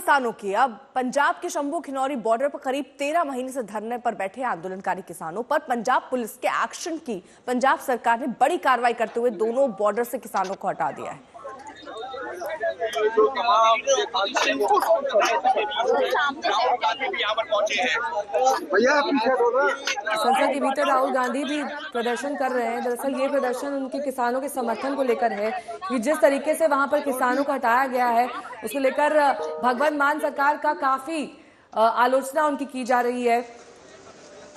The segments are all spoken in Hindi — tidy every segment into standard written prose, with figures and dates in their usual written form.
किसानों की अब पंजाब के शंभू खिनौरी बॉर्डर पर करीब 13 महीने से धरने पर बैठे आंदोलनकारी किसानों पर पंजाब पुलिस के एक्शन की पंजाब सरकार ने बड़ी कार्रवाई करते हुए दोनों बॉर्डर से किसानों को हटा दिया है। संसद के भीतर राहुल गांधी भी प्रदर्शन कर रहे हैं। दरअसल ये प्रदर्शन उनके किसानों के समर्थन को लेकर है कि जिस तरीके से वहां पर किसानों को हटाया गया है उसको लेकर भगवंत मान सरकार का काफी आलोचना उनकी की जा रही है।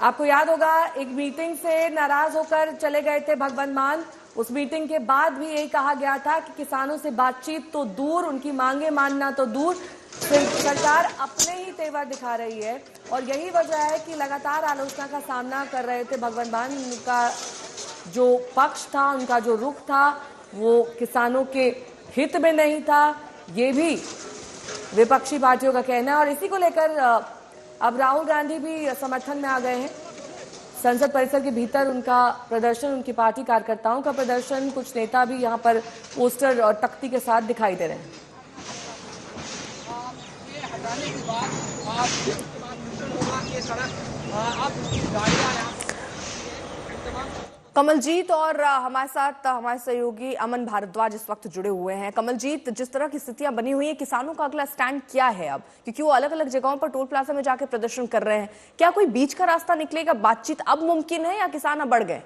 आपको याद होगा एक मीटिंग से नाराज होकर चले गए थे भगवंत मान। उस मीटिंग के बाद भी यही कहा गया था कि किसानों से बातचीत तो दूर, उनकी मांगे मानना तो दूर, सरकार अपने ही तेवर दिखा रही है। और यही वजह है कि लगातार आलोचना का सामना कर रहे थे भगवंत मान। उनका जो पक्ष था, उनका जो रुख था वो किसानों के हित में नहीं था, ये भी विपक्षी पार्टियों का कहना है। और इसी को लेकर अब राहुल गांधी भी समर्थन में आ गए हैं। संसद परिसर के भीतर उनका प्रदर्शन, उनकी पार्टी कार्यकर्ताओं का प्रदर्शन, कुछ नेता भी यहां पर पोस्टर और तख्ती के साथ दिखाई दे रहे हैं। कमलजीत और हमारे साथ हमारे सहयोगी अमन भारद्वाज इस वक्त जुड़े हुए हैं। कमलजीत, जिस तरह की स्थितियां बनी हुई है, किसानों का अगला स्टैंड क्या है अब, क्योंकि वो अलग अलग जगहों पर टोल प्लाजा में जाके प्रदर्शन कर रहे हैं। क्या कोई बीच का रास्ता निकलेगा? बातचीत अब मुमकिन है या किसान अब बढ़ गए?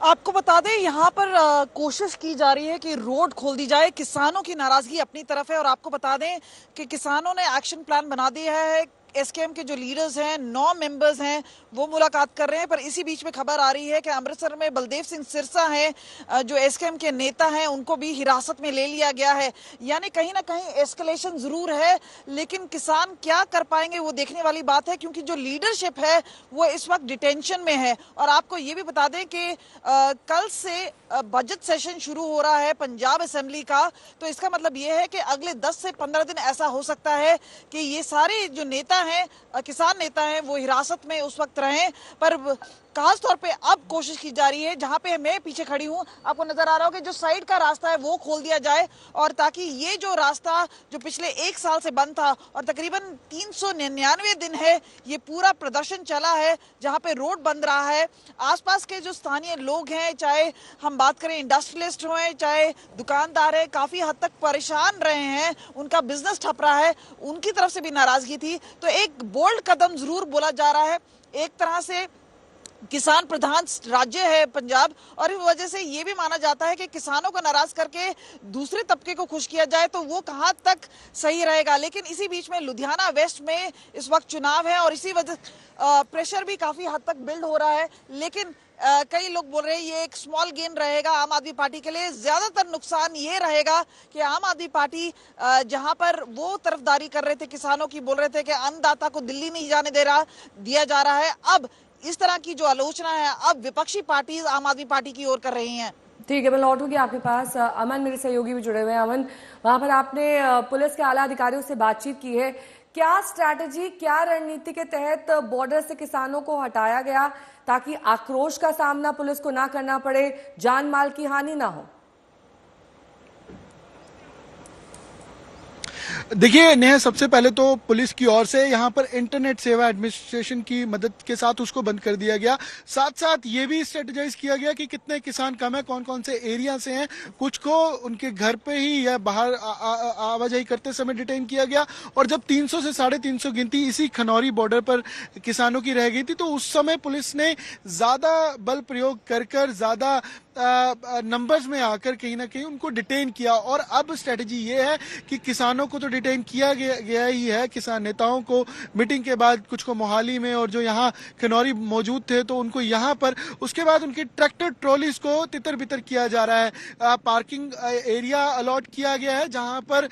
आपको बता दें यहाँ पर कोशिश की जा रही है कि रोड खोल दी जाए। किसानों की नाराजगी अपनी तरफ है और आपको बता दें कि किसानों ने एक्शन प्लान बना दिया है। एसकेएम के जो लीडर्स हैं, 9 मेंबर्स हैं, वो मुलाकात कर रहे हैं। पर इसी बीच में खबर आ रही है कि अमृतसर में बलदेव सिंह सिरसा हैं, जो एसकेएम के नेता हैं, उनको भी हिरासत में ले लिया गया है। यानी कहीं ना कहीं एस्केलेशन जरूर है, लेकिन किसान क्या कर पाएंगे वो देखने वाली बात है, क्योंकि जो लीडरशिप है वो इस वक्त डिटेंशन में है। और आपको ये भी बता दें कि कल से बजट सेशन शुरू हो रहा है पंजाब असेंबली का। तो इसका मतलब ये है कि अगले 10 से 15 दिन ऐसा हो सकता है कि ये सारे जो नेता हैं, किसान नेता हैं, वो हिरासत में उस वक्त रहें। पर खास तौर पे अब कोशिश की जा रही है, जहां पे मैं पीछे खड़ी हूं, आपको नजर आ रहा होगा, जो साइड का रास्ता है वो खोल दिया जाए, और ताकि ये जो रास्ता जो पिछले 1 साल से बंद था और तकरीबन 399 दिन है ये पूरा प्रदर्शन चला है, जहां पे रोड बंद रहा है। आसपास के जो स्थानीय लोग हैं, चाहे हम बात करें इंडस्ट्रियलिस्ट हो, चाहे दुकानदार है, काफी हद तक परेशान रहे हैं, उनका बिजनेस ठप रहा है, उनकी तरफ से भी नाराजगी थी। तो एक बोल्ड कदम जरूर बोला जा रहा है। एक तरह से किसान प्रधान राज्य है पंजाब, और इस वजह से ये भी माना जाता है कि किसानों को नाराज करके दूसरे तबके को खुश किया जाए तो वो कहां तक सही रहेगा। लेकिन इसी बीच में लुधियाना वेस्ट में इस वक्त चुनाव है और इसी वजह प्रेशर भी काफी हद तक बिल्ड हो रहा है। लेकिन कई लोग बोल रहे हैं ये एक स्मॉल गेन रहेगा आम आदमी पार्टी के लिए। ज्यादातर नुकसान ये रहेगा कि आम आदमी पार्टी जहां पर वो तरफदारी कर रहे थे किसानों की, बोल रहे थे कि अन्नदाता को दिल्ली नहीं जाने दिया जा रहा है, अब इस तरह की जो आलोचना है अब विपक्षी पार्टी आम आदमी पार्टी की ओर कर रही हैं। ठीक है, मैं लौटूंगी आपके पास। अमन, मेरे सहयोगी भी जुड़े हुए हैं। अमन, वहां पर आपने पुलिस के आला अधिकारियों से बातचीत की है, क्या स्ट्रैटेजी, क्या रणनीति के तहत बॉर्डर से किसानों को हटाया गया ताकि आक्रोश का सामना पुलिस को ना करना पड़े, जान माल की हानि ना हो? देखिए नेहा, सबसे पहले तो पुलिस की ओर से यहाँ पर इंटरनेट सेवा एडमिनिस्ट्रेशन की मदद के साथ उसको बंद कर दिया गया। साथ साथ ये भी स्ट्रेटेजाइज किया गया कि कितने किसान कम है, कौन कौन से एरिया से हैं, कुछ को उनके घर पे ही या बाहर आवाजाही करते समय डिटेन किया गया। और जब 300 से 350 गिनती इसी खनौरी बॉर्डर पर किसानों की रह गई थी, तो उस समय पुलिस ने ज्यादा बल प्रयोग कर ज्यादा नंबर्स में आकर कहीं ना कहीं उनको डिटेन किया। और अब स्ट्रेटेजी ये है कि किसानों को तो डिटेन किया गया ही है, किसान नेताओं को मीटिंग के बाद कुछ को मोहाली में और जो यहाँ खनौरी मौजूद थे तो उनको यहाँ पर, उसके बाद उनकी ट्रैक्टर ट्रॉलीज को तितर बितर किया जा रहा है। पार्किंग एरिया अलॉट किया गया है जहां पर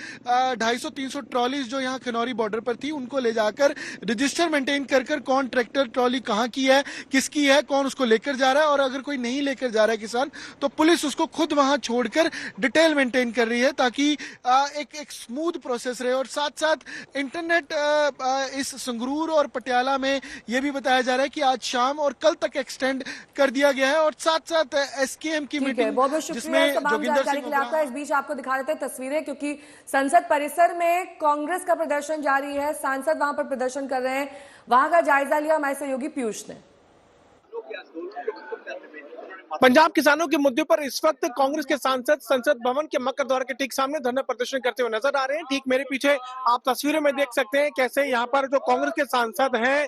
250-300 ट्रॉलीज जो यहाँ खनौरी बॉर्डर पर थी उनको ले जाकर रजिस्टर मेंटेन कर कौन ट्रैक्टर ट्रॉली कहाँ की है, किसकी है, कौन उसको लेकर जा रहा है, और अगर कोई नहीं लेकर जा रहा है किसान तो पुलिस उसको खुद वहां छोड़कर डिटेल मेंटेन कर रही है ताकि एक स्मूथ प्रोसेस रहे। और साथ साथ इंटरनेट इस संगरूर और पटियाला में यह भी बताया जा रहा है कि आज शाम और कल तक एक्सटेंड कर दिया गया है। और साथ साथ एसकेएम की ठीक है, मीटिंग बहुत बहुत शुक्रिया जिसमें तमाम जोगिंदर जानकारी सिंह के लिए आपका। इस बीच आपको दिखा देते हैं तस्वीरें, क्योंकि संसद परिसर में कांग्रेस का प्रदर्शन जारी है, सांसद वहां पर प्रदर्शन कर रहे हैं। वहां का जायजा लिया हमारे सहयोगी पीयूष ने। पंजाब किसानों के मुद्दे पर इस वक्त कांग्रेस के सांसद संसद भवन के मकर द्वार के ठीक सामने धरना प्रदर्शन करते हुए नजर आ रहे हैं। ठीक मेरे पीछे आप तस्वीरों में देख सकते हैं कैसे यहाँ पर जो कांग्रेस के सांसद हैं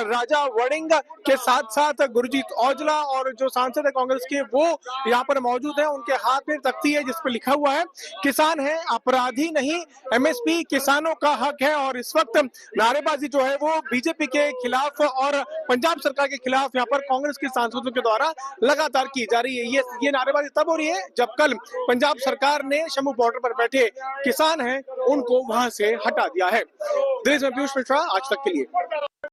राजा वड़िंग के साथ साथ गुरजीत औजला और जो सांसद है कांग्रेस के वो यहाँ पर मौजूद है। उनके हाथ में तख्ती है जिस पर लिखा हुआ है किसान है अपराधी नहीं, एमएसपी किसानों का हक है। और इस वक्त नारेबाजी जो है वो बीजेपी के खिलाफ और पंजाब सरकार के खिलाफ यहाँ पर कांग्रेस के सांसदों के द्वारा लगातार की जा रही है। ये नारेबाजी तब हो रही है जब कल पंजाब सरकार ने शंभू बॉर्डर पर बैठे किसान हैं उनको वहां से हटा दिया है। दिल्ली से पीयूष मिश्रा, आज तक के लिए।